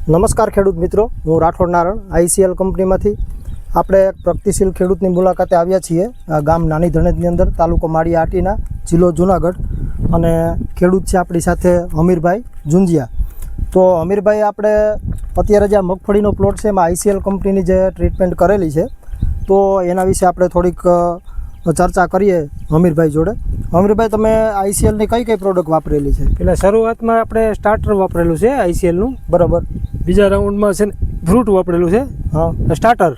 નમસ્કાર ખેડૂત મિત્રો, હું રાઠોડ નારણ ICL કંપનીમાંથી આપણે એક પ્રગતિશીલ ખેડૂતની મુલાકાતે આવ્યા છીએ. ગામ નાની ધણેજની અંદર, તાલુકો માળિયા આટીના, જિલ્લો જુનાગઢ. અને ખેડૂત છે આપણી સાથે અમીરભાઈ જુંજિયા. તો અમીરભાઈ, આપણે અત્યારે જે આ મગફળીનો પ્લોટ છે એમાં ICL કંપનીની જે ટ્રીટમેન્ટ કરેલી છે, તો એના વિશે આપણે થોડીક ચર્ચા કરીએ અમીરભાઈ જોડે. અમીરભાઈ, તમે ICLની કઈ પ્રોડક્ટ વાપરેલી છે? એટલે શરૂઆતમાં આપણે સ્ટાર્ટર વાપરેલું છે ICLનું, બરાબર. બીજા રાઉન્ડમાં છે ફ્રૂટ વાપરેલું છે. હા, સ્ટાર્ટર.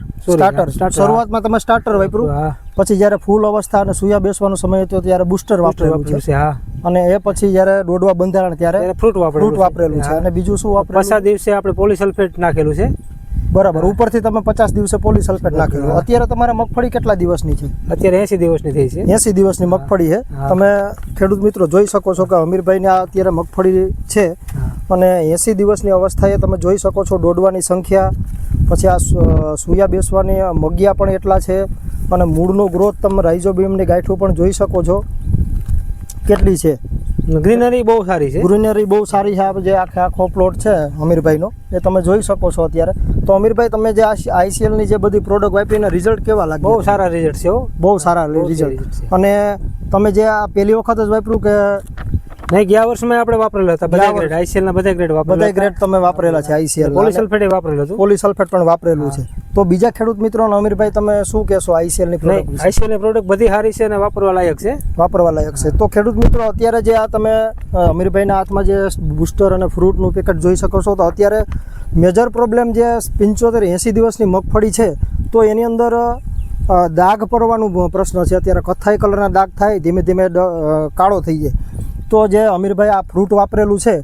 શરૂઆતમાં તમે સ્ટાર્ટર વાપર્યું, પછી જ્યારે ફૂલ અવસ્થા અને સૂયા બેસવાનો સમય હતો ત્યારે બૂસ્ટર વાપરેલું છે. હા, અને એ પછી જ્યારે દોડવા બંધારણ ત્યારે ફ્રૂટ વાપરેલું છે. અને બીજું શું વાપરેલું? 50 દિવસે આપણે પોલીસલ્ફેટ નાખેલું છે. બરાબર. ઉપરથી તમે 50 દિવસે પોલીસલ્ફેટ નાખેલું. અત્યારે તમારે મગફળી કેટલા દિવસની છે? અત્યારે 80 દિવસની થઈ છે. 80 દિવસની મગફળી છે. તમે ખેડૂત મિત્રો જોઈ શકો છો કે અમીરભાઈને અત્યારે મગફળી છે અને 80 દિવસની અવસ્થાએ તમે જોઈ શકો છો દોડવાની સંખ્યા, પછી આ સૂયા બેસવાની મગિયા પણ એટલા છે, અને મૂળનો ગ્રોથ તમે રાઇઝોબિયમની ગાંઠો પણ જોઈ શકો છો કેટલી છે. ગ્રીનરી બહુ સારી છે. ગ્રીનરી બહુ સારી છે. જે આખો પ્લોટ છે અમીરભાઈનો એ તમે જોઈ શકો છો અત્યારે. તો અમીરભાઈ, તમે જે આ ICLની જે બધી પ્રોડક્ટ વાપરીને રિઝલ્ટ કેવા લાગે? બહુ સારા રિઝલ્ટ છે. બહુ સારા રિઝલ્ટ. અને તમે જે આ પહેલી વખત જ વાપર્યું કે નહીં? ગયા વર્ષમાં આપણે વાપરેલા હતા બધા ગ્રેડ. ICL ના બધા ગ્રેડ વાપરેલા. બધા ગ્રેડ તમે વાપરેલા છે ICL. પોલીસલ્ફેટ વાપરેલું હતું. પોલીસલ્ફેટ પણ વાપરેલું છે. તો બીજા ખેડૂત મિત્રોને અમીરભાઈ તમે શું કહેશો ICLની પ્રોડક્ટ? ICL ની પ્રોડક્ટ બધી સારી છે અને વાપરવા લાયક છે. વાપરવા લાયક છે. તો ખેડૂત મિત્રો, અત્યારે જે આ તમે અમીરભાઈના હાથમાં જે બૂસ્ટર અને ફ્રૂટનું પેકેટ જોઈ શકો છો, તો અત્યારે મેજર પ્રોબ્લેમ જે 75-80 દિવસની મગફળી છે, તો એની અંદર દાગ પડવાનું પ્રશ્ન છે. અત્યારે કથ્થાઈ કલરના દાગ થાય, ધીમે ધીમે કાળો થઈ જાય. તો જે અમીરભાઈ આ ફ્રૂટ વાપરેલું છે,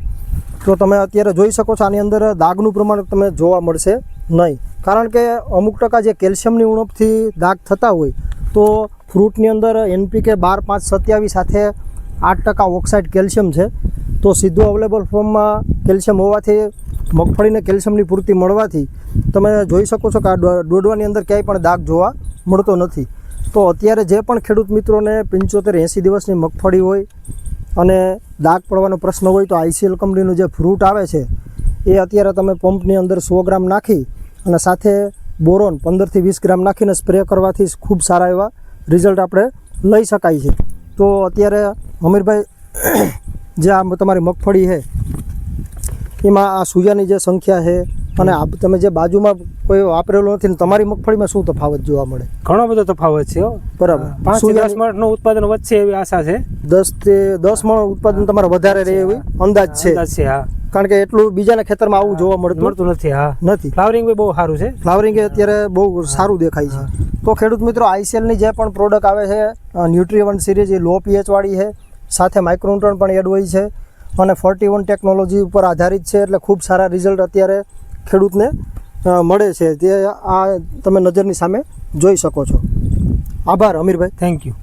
તો તમે અત્યારે જોઈ શકો છો આની અંદર દાગનું પ્રમાણ તમે જોવા મળશે નહીં. કારણ કે અમુક ટકા જે કેલ્શિયમની ઉણપથી દાગ થતા હોય, તો ફ્રૂટની અંદર NPK 12-5-27 સાથે 8% ઓક્સાઇડ કેલ્શિયમ છે. તો સીધું અવેલેબલ ફોર્મમાં કેલ્શિયમ હોવાથી મગફળીને કેલ્શિયમની પૂર્તિ મળવાથી તમે જોઈ શકો છો કે આ દોડવાની અંદર ક્યાંય પણ દાગ જોવા મળતો નથી. તો અત્યારે જે પણ ખેડૂત મિત્રોને 75-80 દિવસની મગફળી હોય અને દાગ પડવાનો પ્રશ્ન હોય, તો ICL કંપનીનું જે ફ્રૂટ આવે છે એ અત્યારે તમે પંપની અંદર 100 ગ્રામ નાખી અને સાથે બોરોન 15-20 ગ્રામ નાખીને સ્પ્રે કરવાથી ખૂબ સારા એવા રિઝલ્ટ આપણે લઈ શકાય છે. તો અત્યારે અમીરભાઈ, જે આ તમારી મગફળી છે એમાં આ સૂયાની જે સંખ્યા છે અને તમે જે બાજુમાં કોઈ વાપરેલું નથી, તમારી મગફળીમાં શું તફાવત જોવા મળે? ઘણો બધો તફાવત છે. બરાબર. 5-10 મણનું ઉત્પાદન વધશે એવી આશા છે. 10 મણ ઉત્પાદન તમારે વધારે રહે એવી અંદાજ છે. હા, કારણ કે એટલું બીજાના ખેતરમાં આવું જોવા મળતું નથી. હા, નથી. ફ્લાવરિંગ બી બહુ સારું છે. ફ્લાવરિંગ અત્યારે બહુ સારું દેખાય છે. તો ખેડૂત મિત્રો, ICLની જે પણ પ્રોડક્ટ આવે છે, ન્યુટ્રી1 સિરીઝ, એ લો pH વાળી છે, સાથે માઇક્રોન્યુટ્રન પણ એડ હોય છે અને 41 ટેકનોલોજી ઉપર આધારિત છે. એટલે ખૂબ સારા રિઝલ્ટ અત્યારે ખેડૂતને મળે છે. તે આ તમે નજરની સામે જોઈ શકો છો. આભાર અમીરભાઈ. Thank you.